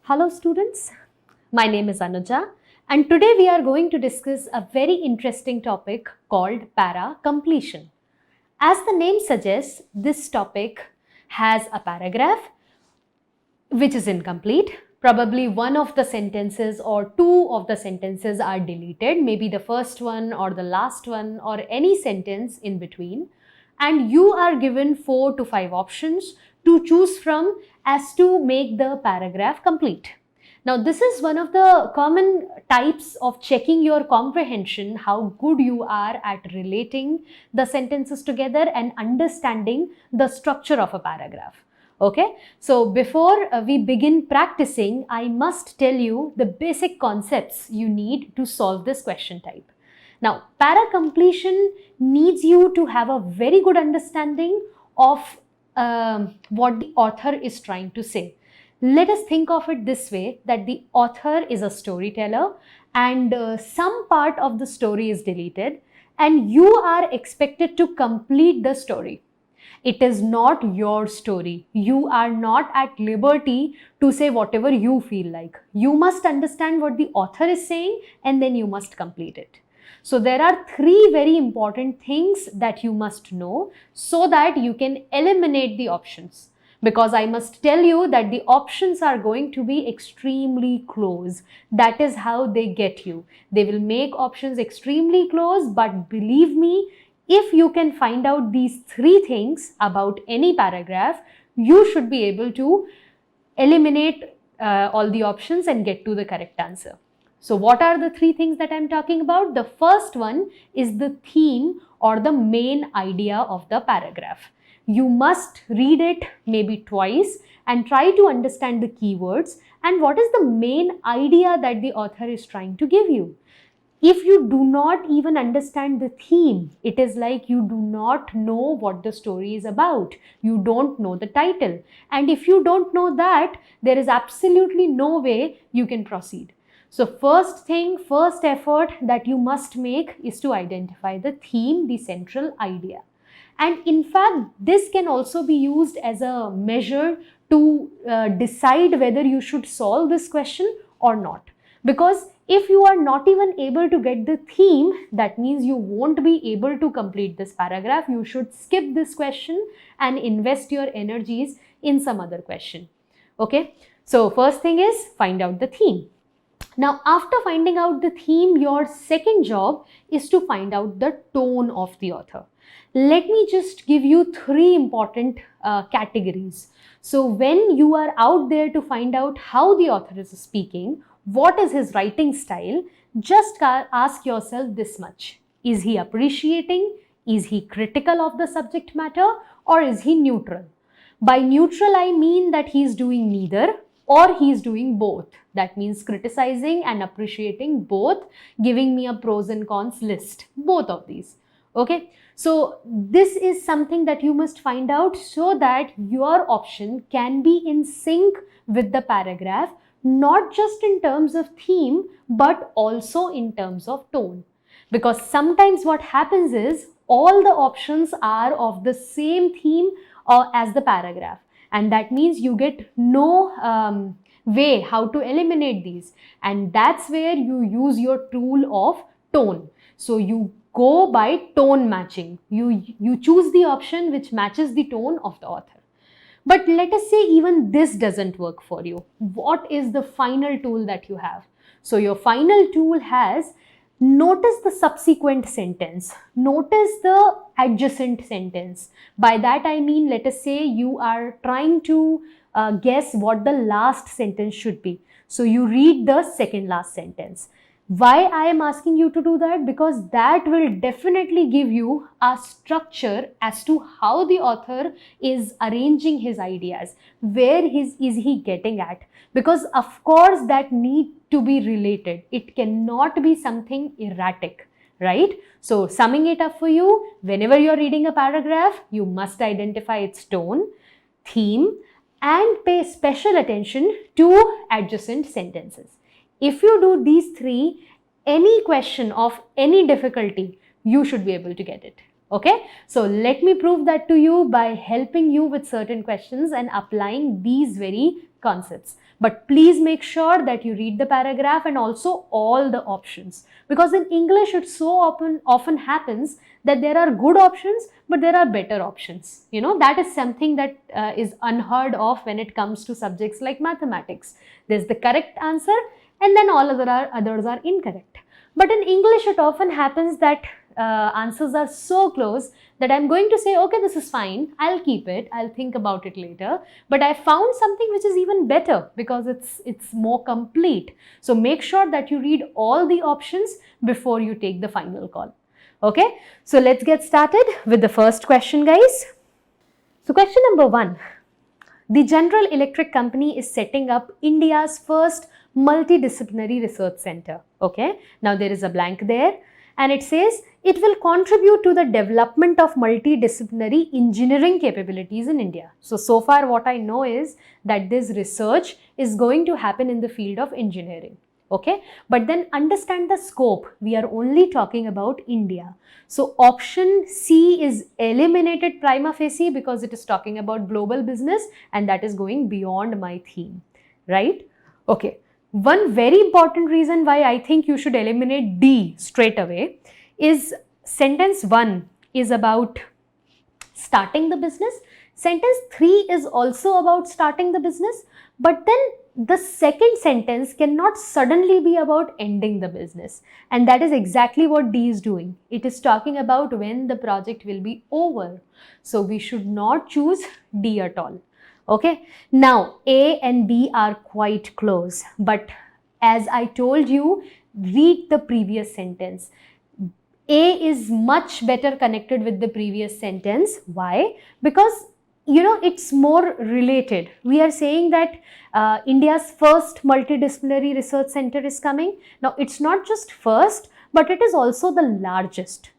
Hello students, my name is Anuja and today we are going to discuss a very interesting topic called para completion. As the name suggests, this topic has a paragraph which is incomplete. Probably one of the sentences or two of the sentences are deleted, maybe the first one or the last one or any sentence in between. And you are given 4 to 5 options to choose from as to make the paragraph complete. Now, this is one of the common types of checking your comprehension, how good you are at relating the sentences together and understanding the structure of a paragraph. Okay, so before we begin practicing, I must tell you the basic concepts you need to solve this question type. Now, para completion needs you to have a very good understanding of what the author is trying to say. Let us think of it this way, that the author is a storyteller and some part of the story is deleted and you are expected to complete the story. It is not your story. You are not at liberty to say whatever you feel like. You must understand what the author is saying and then you must complete it. So there are 3 very important things that you must know so that you can eliminate the options. Because I must tell you that the options are going to be extremely close. That is how they get you. They will make options extremely close, but believe me, if you can find out these 3 things about any paragraph, you should be able to eliminate all the options and get to the correct answer. So what are the 3 things that I'm talking about? The first one is the theme or the main idea of the paragraph. You must read it maybe twice and try to understand the keywords and what is the main idea that the author is trying to give you. If you do not even understand the theme, it is like you do not know what the story is about. You don't know the title. And if you don't know that, there is absolutely no way you can proceed. So first thing, first effort that you must make is to identify the theme, the central idea. And in fact, this can also be used as a measure to decide whether you should solve this question or not. Because if you are not even able to get the theme, that means you won't be able to complete this paragraph. You should skip this question and invest your energies in some other question. Okay, so first thing is find out the theme. Now, after finding out the theme, your second job is to find out the tone of the author. Let me just give you 3 important categories. So when you are out there to find out how the author is speaking, what is his writing style, just ask yourself this much. Is he appreciating? Is he critical of the subject matter? Or is he neutral? By neutral, I mean that he is doing neither or he is doing both. That means criticizing and appreciating both, giving me a pros and cons list, both of these. Okay, so this is something that you must find out so that your option can be in sync with the paragraph, not just in terms of theme, but also in terms of tone. Because sometimes what happens is all the options are of the same theme as the paragraph. And that means you get no way how to eliminate these. And that's where you use your tool of tone. So you go by tone matching. You choose the option which matches the tone of the author. But let us say even this doesn't work for you. What is the final tool that you have? So your final tool has notice the subsequent sentence. Notice the adjacent sentence. By that I mean, let us say you are trying to guess what the last sentence should be. So you read the second last sentence. Why I am asking you to do that? Because that will definitely give you a structure as to how the author is arranging his ideas. Where is he getting at? Because of course that need to be related. It cannot be something erratic, right? So summing it up for you, whenever you're reading a paragraph, you must identify its tone, theme, and pay special attention to adjacent sentences. If you do these 3, any question of any difficulty, you should be able to get it. Okay, so let me prove that to you by helping you with certain questions and applying these very concepts. But please make sure that you read the paragraph and also all the options, because in English it so often happens that there are good options but there are better options. That is something that is unheard of when it comes to subjects like mathematics. There's the correct answer and then all others are incorrect. But in English it often happens that answers are so close that I'm going to say, okay, this is fine, I'll keep it, I'll think about it later, but I found something which is even better because it's more complete. So make sure that you read all the options before you take the final call. Okay, so let's get started with the first question, guys. So question number 1. The General Electric Company is setting up India's first multidisciplinary research center. Okay, now there is a blank there. And it says it will contribute to the development of multidisciplinary engineering capabilities in India. So far what I know is that this research is going to happen in the field of engineering. Okay, but then understand the scope. We are only talking about India. So option C is eliminated prima facie because it is talking about global business and that is going beyond my theme, right? Okay. One very important reason why I think you should eliminate D straight away is sentence 1 is about starting the business. Sentence 3 is also about starting the business, but then the second sentence cannot suddenly be about ending the business. And that is exactly what D is doing. It is talking about when the project will be over. So we should not choose D at all. Okay, now A and B are quite close, but as I told you, read the previous sentence. A is much better connected with the previous sentence. Why? Because it's more related. We are saying that India's first multidisciplinary research center is coming. Now it's not just first, but it is also the largest.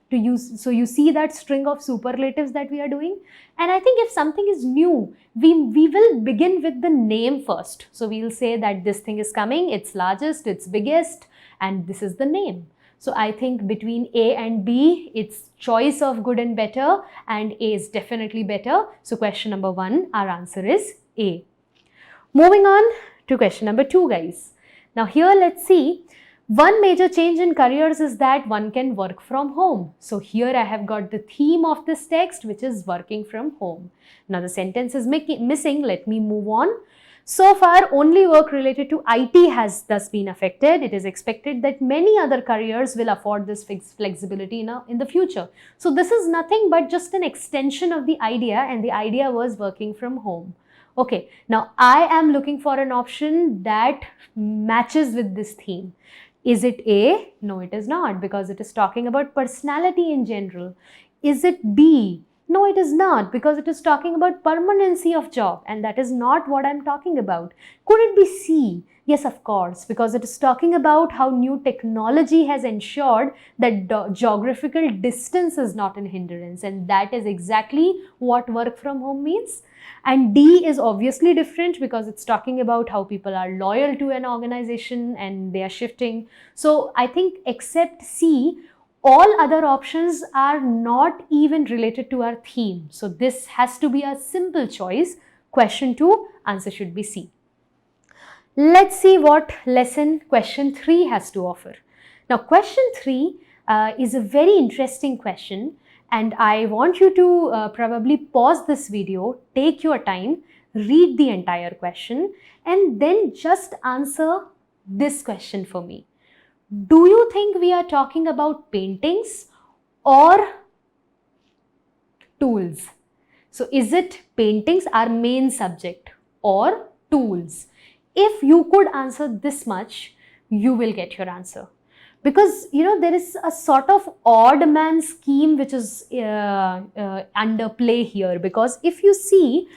So you see that string of superlatives that we are doing. And I think if something is new, we will begin with the name first. So we will say that this thing is coming, it's largest, it's biggest, and this is the name. So I think between A and B, it's choice of good and better, and A is definitely better. So question number 1, our answer is A. Moving on to question number 2, guys. Now here let's see. One major change in careers is that one can work from home. So here I have got the theme of this text, which is working from home. Now the sentence is missing. Let me move on. So far, only work related to IT has thus been affected. It is expected that many other careers will afford this flexibility in the future. So this is nothing but just an extension of the idea, and the idea was working from home. Okay, now I am looking for an option that matches with this theme. Is it A? No, it is not, because it is talking about personality in general. Is it B? No, it is not, because it is talking about permanency of job, and that is not what I am talking about. Could it be C? Yes, of course, because it is talking about how new technology has ensured that geographical distance is not an hindrance, and that is exactly what work from home means. And D is obviously different because it's talking about how people are loyal to an organization and they are shifting. So I think except C, all other options are not even related to our theme. So this has to be a simple choice. Question 2, answer should be C. Let's see what lesson question 3 has to offer. Now question 3 is a very interesting question, and I want you to probably pause this video, take your time, read the entire question, and then just answer this question for me. Do you think we are talking about paintings or tools? So is it paintings, our main subject, or tools? If you could answer this much, you will get your answer. Because there is a sort of odd man scheme which is under play here. Because if you see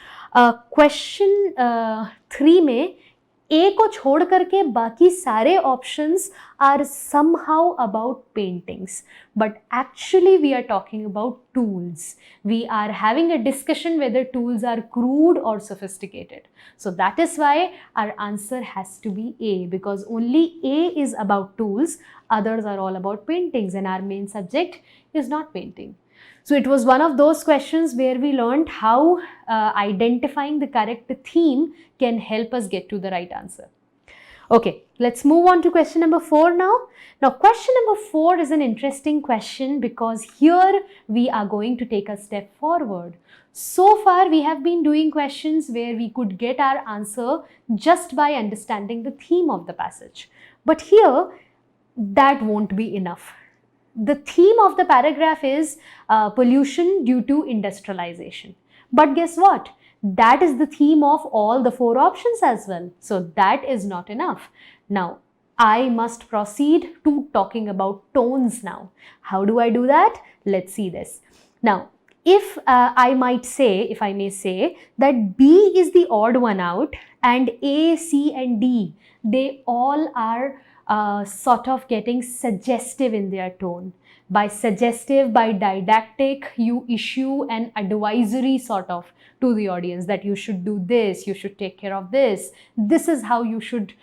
question 3 में A को छोड़ करके बाकी सारे options are somehow about paintings, but actually we are talking about tools. We are having a discussion whether tools are crude or sophisticated. So that is why our answer has to be A, because only A is about tools, others are all about paintings, and our main subject is not painting. So it was one of those questions where we learned how identifying the correct theme can help us get to the right answer. Okay, let's move on to question number 4 now. Now, question number 4 is an interesting question because here we are going to take a step forward. So far, we have been doing questions where we could get our answer just by understanding the theme of the passage. But here, that won't be enough. The theme of the paragraph is pollution due to industrialization. But guess what? That is the theme of all the 4 options as well. So that is not enough. Now, I must proceed to talking about tones now. How do I do that? Let's see this. Now, if I may say that B is the odd one out and A, C and D, they all are sort of getting suggestive in their tone. By suggestive, by didactic, you issue an advisory sort of to the audience that you should do this, you should take care of this, this is how you should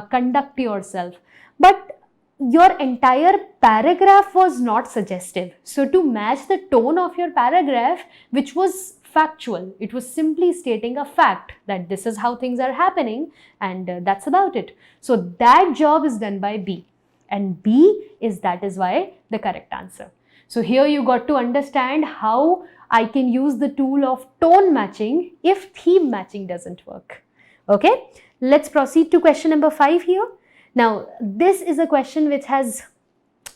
conduct yourself. But your entire paragraph was not suggestive. So to match the tone of your paragraph, which was factual, it was simply stating a fact that this is how things are happening and that's about it. So that job is done by B. And B is that is why the correct answer. So here you got to understand how I can use the tool of tone matching if theme matching doesn't work. Okay, let's proceed to question number 5 here. Now, this is a question which has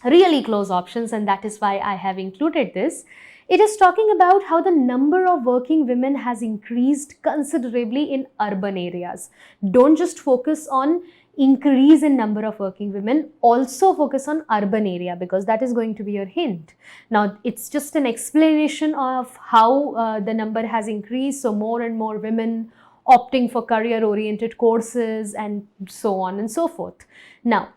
really close options and that is why I have included this. It is talking about how the number of working women has increased considerably in urban areas. Don't just focus on increase in number of working women, also focus on urban area because that is going to be your hint. Now, it's just an explanation of how the number has increased, so more and more women opting for career-oriented courses and so on and so forth. Now,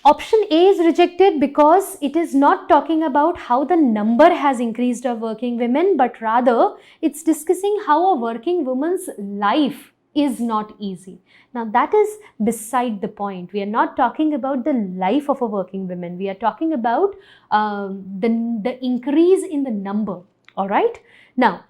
option A is rejected because it is not talking about how the number has increased of working women, but rather it's discussing how a working woman's life is not easy. Now that is beside the point. We are not talking about the life of a working woman. We are talking about the increase in the number. All right. Now,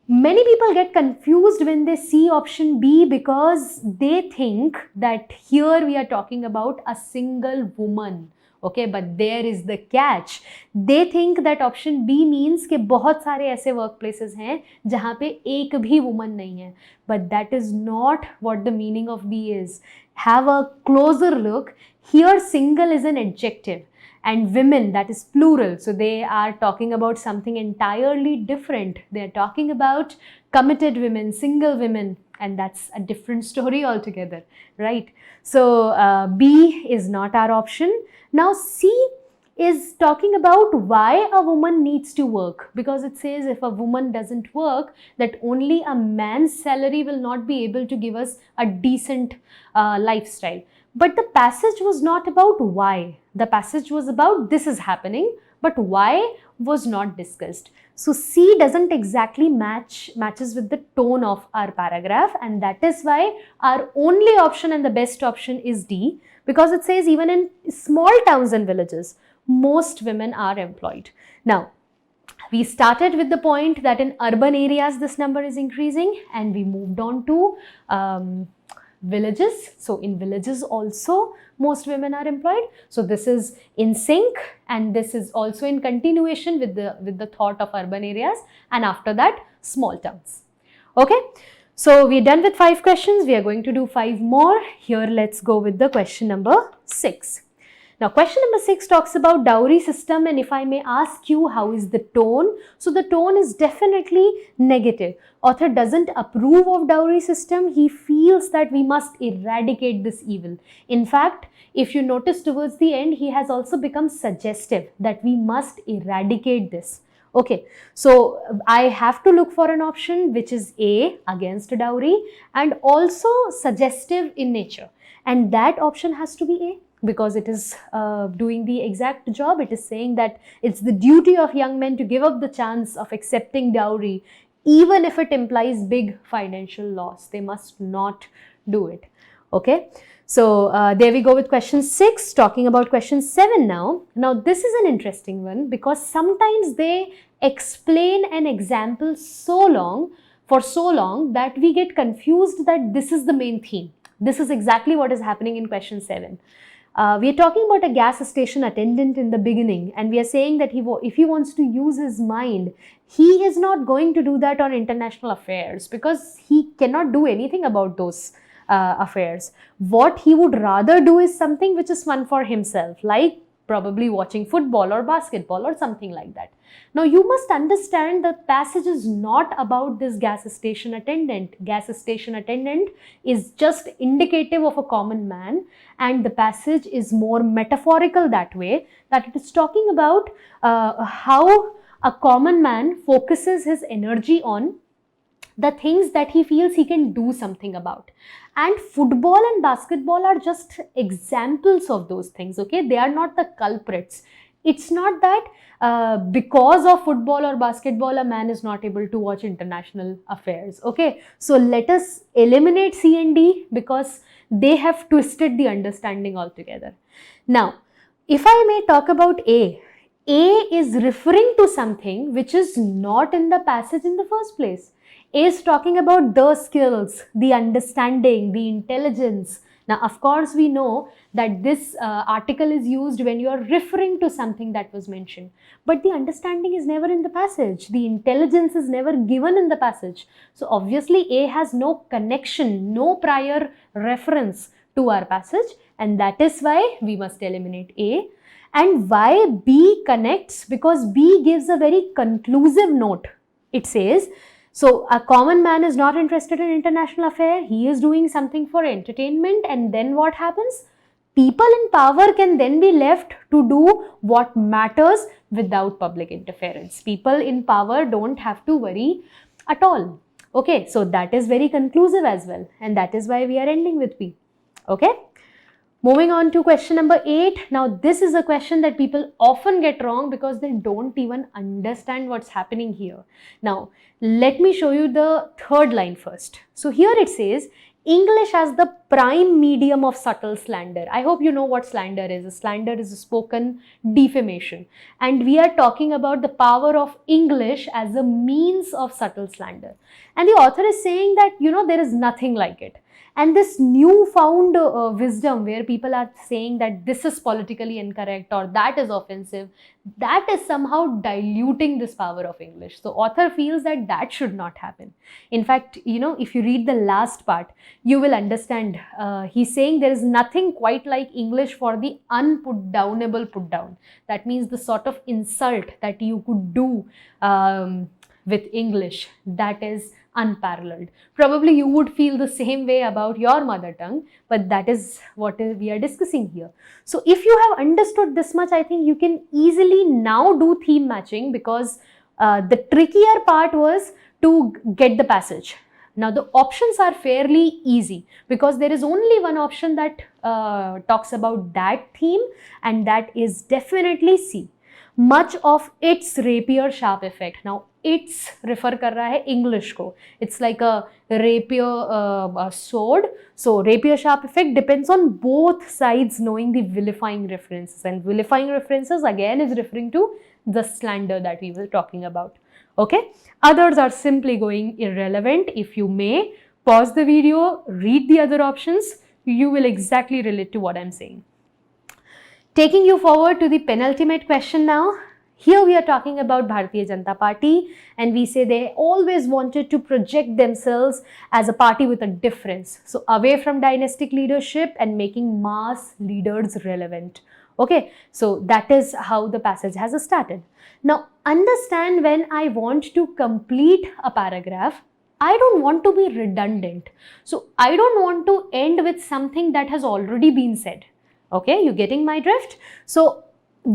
many people get confused when they see option B because they think that here we are talking about a single woman. Okay, but there is the catch. They think that option B means कि बहुत सारे ऐसे workplaces हैं जहाँ पे एक भी woman नहीं है. But that is not what the meaning of B is. Have a closer look. Here single is an adjective and women, that is plural. So they are talking about something entirely different. They are talking about committed women, single women, and that's a different story altogether, right? So B is not our option. Now C is talking about why a woman needs to work, because it says if a woman doesn't work, that only a man's salary will not be able to give us a decent lifestyle. But the passage was not about why. The passage was about this is happening, but why was not discussed. So C doesn't exactly matches with the tone of our paragraph, and that is why our only option and the best option is D, because it says even in small towns and villages, most women are employed. Now, we started with the point that in urban areas this number is increasing, and we moved on to villages. So in villages also most women are employed. So this is in sync, and this is also in continuation with the thought of urban areas, and after that small towns. Okay, so we're done with 5 questions. We are going to do 5 more. Here let's go with the question number 6. Now, question number 6 talks about dowry system, and if I may ask you, how is the tone? So the tone is definitely negative. Author doesn't approve of dowry system. He feels that we must eradicate this evil. In fact, if you notice towards the end, he has also become suggestive that we must eradicate this. Okay, so I have to look for an option which is A, against dowry, and also suggestive in nature, and that option has to be A, because it is doing the exact job. It is saying that it's the duty of young men to give up the chance of accepting dowry, even if it implies big financial loss. They must not do it. Okay, so there we go with question 6. Talking about question 7 now. Now this is an interesting one because sometimes they explain an example for so long that we get confused that this is the main theme. This is exactly what is happening in question 7. We are talking about a gas station attendant in the beginning, and we are saying that if he wants to use his mind, he is not going to do that on international affairs because he cannot do anything about those affairs. What he would rather do is something which is fun for himself, like probably watching football or basketball or something like that. Now you must understand the passage is not about this gas station attendant. Gas station attendant is just indicative of a common man, and the passage is more metaphorical that way, that it is talking about how a common man focuses his energy on the things that he feels he can do something about. And football and basketball are just examples of those things, okay? They are not the culprits. It's not that because of football or basketball, a man is not able to watch international affairs, okay? So let us eliminate C and D because they have twisted the understanding altogether. Now, if I may talk about A is referring to something which is not in the passage in the first place. A is talking about the skills, the understanding, the intelligence. Now, of course, we know that this article is used when you are referring to something that was mentioned. But the understanding is never in the passage. The intelligence is never given in the passage. So, obviously, A has no connection, no prior reference to our passage. And that is why we must eliminate A. And why B connects? Because B gives a very conclusive note. It says, so a common man is not interested in international affair. He is doing something for entertainment. And then what happens? People in power can then be left to do what matters without public interference. People in power don't have to worry at all. Okay, so that is very conclusive as well. And that is why we are ending with B. Okay. Moving on to question number 8. Now, this is a question that people often get wrong because they don't even understand what's happening here. Now, let me show you the third line first. So, here it says, English as the prime medium of subtle slander. I hope you know what slander is. A slander is a spoken defamation. And we are talking about the power of English as a means of subtle slander. And the author is saying that, there is nothing like it. And this newfound wisdom where people are saying that this is politically incorrect or that is offensive, that is somehow diluting this power of English. So author feels that that should not happen. In fact, if you read the last part, you will understand. He's saying there is nothing quite like English for the unputdownable put down. That means the sort of insult that you could do with English, that is unparalleled. Probably you would feel the same way about your mother tongue, but that is what we are discussing here. So if you have understood this much, I think you can easily now do theme matching because the trickier part was to get the passage. Now the options are fairly easy because there is only one option that talks about that theme, and that is definitely C. Much of its rapier sharp effect. Now it's refer कर रहा है English को. It's like a rapier sword. So rapier sharp effect depends on both sides knowing the vilifying references, and vilifying references again is referring to the slander that we were talking about. Okay, others are simply going irrelevant. If you may pause the video, read the other options, you will exactly relate to what I'm saying. Taking you forward to the penultimate question now. Here we are talking about Bharatiya Janata Party, and we say they always wanted to project themselves as a party with a difference. So away from dynastic leadership and making mass leaders relevant. Okay, so that is how the passage has started. Now understand, when I want to complete a paragraph, I don't want to be redundant. So I don't want to end with something that has already been said. Okay, you getting my drift? So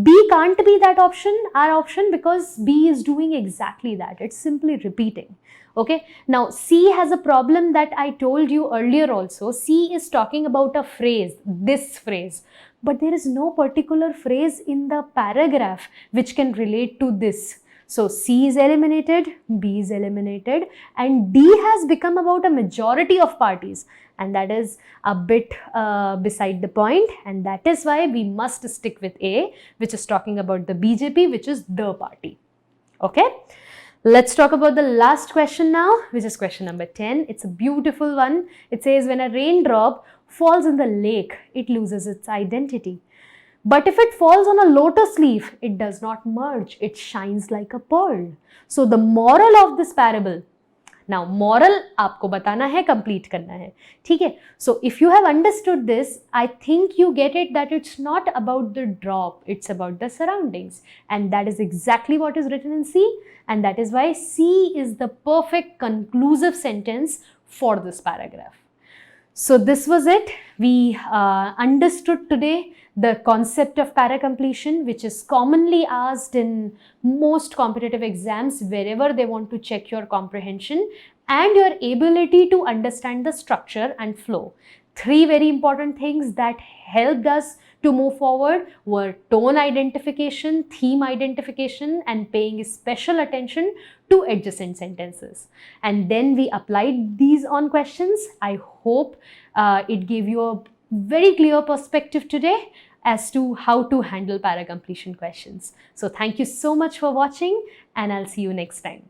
B can't be that option, our option, because B is doing exactly that. It's simply repeating. Okay, now C has a problem that I told you earlier also. C is talking about a phrase, this phrase, but there is no particular phrase in the paragraph which can relate to this. So C is eliminated, B is eliminated, and D has become about a majority of parties, and that is a bit beside the point, and that is why we must stick with A, which is talking about the BJP, which is the party. Okay. Let's talk about the last question now, which is question number 10. It's a beautiful one. It says, when a raindrop falls in the lake, it loses its identity. But if it falls on a lotus leaf, it does not merge. It shines like a pearl. So the moral of this parable, now moral आपको बताना है, complete करना है, ठीक है? So if you have understood this, I think you get it that it's not about the drop, it's about the surroundings, and that is exactly what is written in C, and that is why C is the perfect conclusive sentence for this paragraph. So this was it. We understood today the concept of para-completion, which is commonly asked in most competitive exams wherever they want to check your comprehension and your ability to understand the structure and flow. Three very important things that helped us to move forward were tone identification, theme identification, and paying special attention to adjacent sentences. And then we applied these on questions. I hope it gave you a very clear perspective today as to how to handle para-completion questions. So thank you so much for watching, and I'll see you next time.